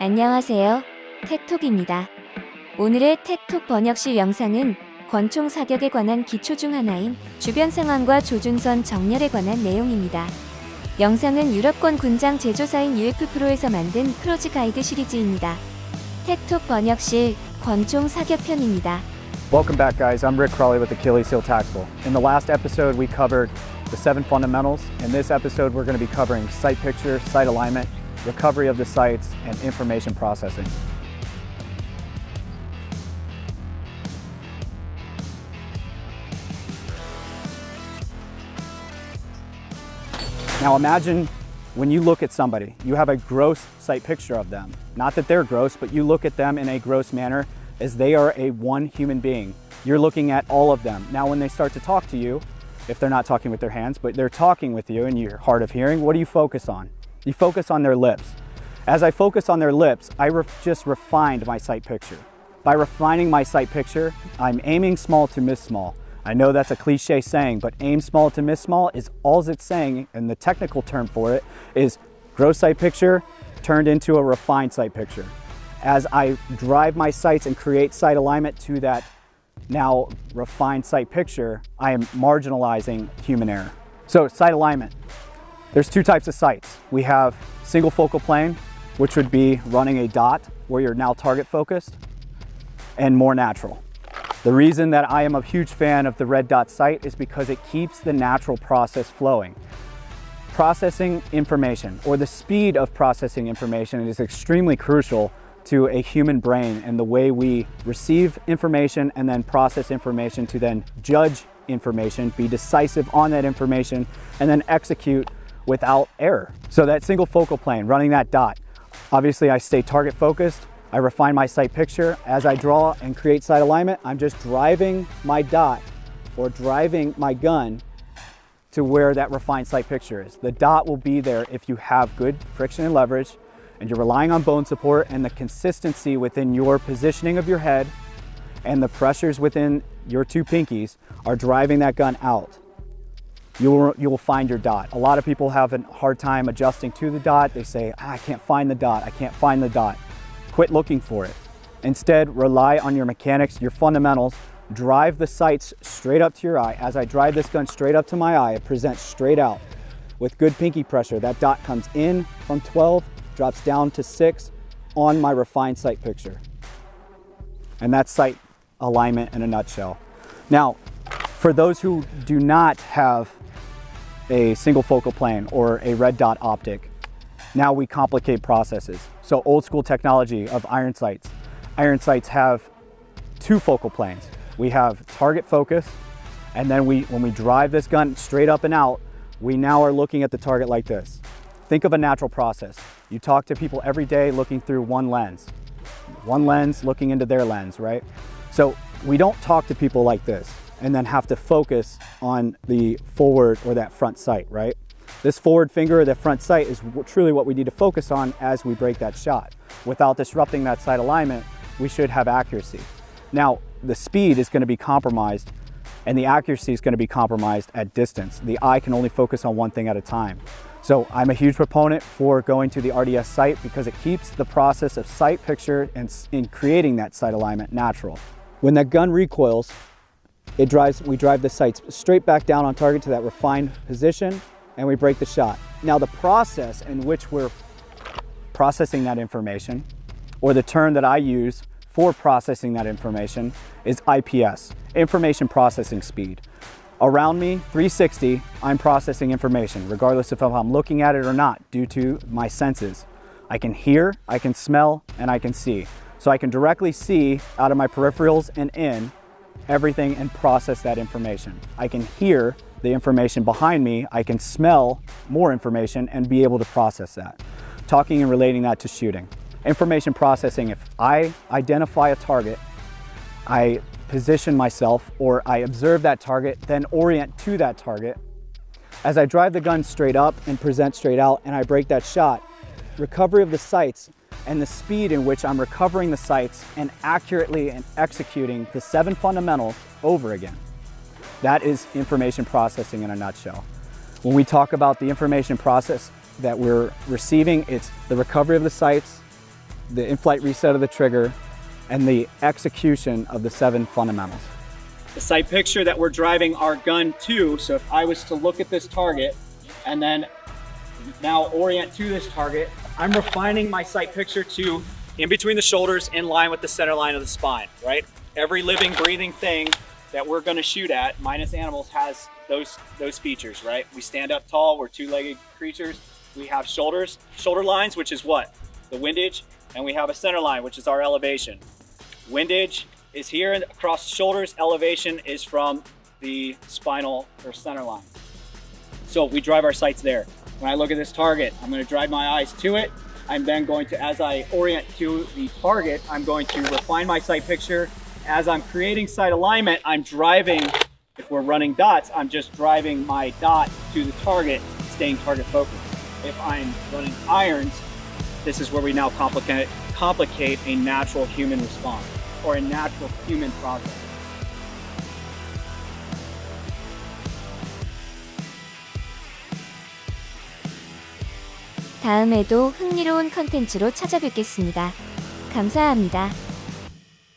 안녕하세요. 택톡입니다. 오늘의 택톡 번역실 영상은 권총 사격에 관한 기초 중 하나인 주변 상황과 조준선 정렬에 관한 내용입니다. 영상은 유럽권 군장 제조사인 PRO에서 만든 프로즈 가이드 시리즈입니다. 택톡 번역실 권총 사격편입니다. Welcome back, guys. I'm Rick Crawley with Achilles Heel Tactical. In the last episode, we covered the 7 fundamentals. In this episode, we're going to be covering sight picture, sight alignment, recovery of the sights, and information processing. Now imagine when you look at somebody, you have a gross sight picture of them. Not that they're gross, but you look at them in a gross manner as they are one human being. You're looking at all of them. Now when they start to talk to you, if they're not talking with their hands, but they're talking with you and you're hard of hearing, what do you focus on? You focus on their lips. As I focus on their lips, I just refined my sight picture. By refining my sight picture, I'm aiming small to miss small. I know that's a cliche saying, but aim small to miss small is all it's saying, and the technical term for it is gross sight picture turned into a refined sight picture. As I drive my sights and create sight alignment to that now refined sight picture, I am marginalizing human error. So sight alignment. There's two types of sights. We have single focal plane, which would be running a dot where you're now target focused, and more natural. The reason that I am a huge fan of the red dot sight is because it keeps the natural process flowing. Processing information, or the speed of processing information, is extremely crucial to a human brain and the way we receive information and then process information to then judge information, be decisive on that information, and then execute without error. So that single focal plane, running that dot, obviously I stay target focused, I refine my sight picture. As I draw and create sight alignment, I'm just driving my dot or driving my gun to where that refined sight picture is. The dot will be there if you have good friction and leverage, and you're relying on bone support and the consistency within your positioning of your head and the pressures within your two pinkies are driving that gun out. You will find your dot. A lot of people have a hard time adjusting to the dot. They say, I can't find the dot, I can't find the dot. Quit looking for it. Instead, rely on your mechanics, your fundamentals. Drive the sights straight up to your eye. As I drive this gun straight up to my eye, it presents straight out. With good pinky pressure, that dot comes in from 12, drops down to 6 on my refined sight picture. And that's sight alignment in a nutshell. Now, for those who do not have a single focal plane or a red dot optic, now we complicate processes. So old school technology of iron sights. Iron sights have two focal planes. We have target focus, and then when we drive this gun straight up and out, we now are looking at the target like this. Think of a natural process. You talk to people every day looking through one lens looking into their lens, right? So we don't talk to people like this and then have to focus on the forward or that front sight, right? This forward finger or the front sight is truly what we need to focus on as we break that shot. Without disrupting that sight alignment, we should have accuracy. Now, the speed is going to be compromised and the accuracy is going to be compromised at distance. The eye can only focus on one thing at a time. So I'm a huge proponent for going to the RDS sight because it keeps the process of sight picture and in creating that sight alignment natural. When that gun recoils, we drive the sights straight back down on target to that refined position, and we break the shot. Now the process in which we're processing that information, or the term that I use for processing that information, is IPS, information processing speed. Around me, 360, I'm processing information, regardless if I'm looking at it or not, due to my senses. I can hear, I can smell, and I can see. So I can directly see out of my peripherals and in everything and process that information. I can hear the information behind me, I can smell more information and be able to process that. Talking and relating that to shooting. Information processing, if I identify a target, I position myself or I observe that target, then orient to that target. As I drive the gun straight up and present straight out and I break that shot, recovery of the sights and the speed in which I'm recovering the sights and accurately and executing the 7 fundamentals over again. That is information processing in a nutshell. When we talk about the information process that we're receiving, it's the recovery of the sights, the in-flight reset of the trigger, and the execution of the 7 fundamentals. The sight picture that we're driving our gun to, so if I was to look at this target and then now orient to this target, I'm refining my sight picture to in between the shoulders, in line with the center line of the spine, right? Every living, breathing thing that we're gonna shoot at, minus animals, has those features, right? We stand up tall, we're two-legged creatures. We have shoulders, shoulder lines, which is what? The windage, and we have a center line, which is our elevation. Windage is here across the shoulders, elevation is from the spinal or center line. So we drive our sights there. When I look at this target, I'm gonna drive my eyes to it. I'm then going to, as I orient to the target, I'm going to refine my sight picture. As I'm creating sight alignment, I'm driving, if we're running dots, I'm just driving my dot to the target, staying target focused. If I'm running irons, this is where we now complicate a natural human response or a natural human process. 다음에도 흥미로운 컨텐츠로 찾아뵙겠습니다. 감사합니다.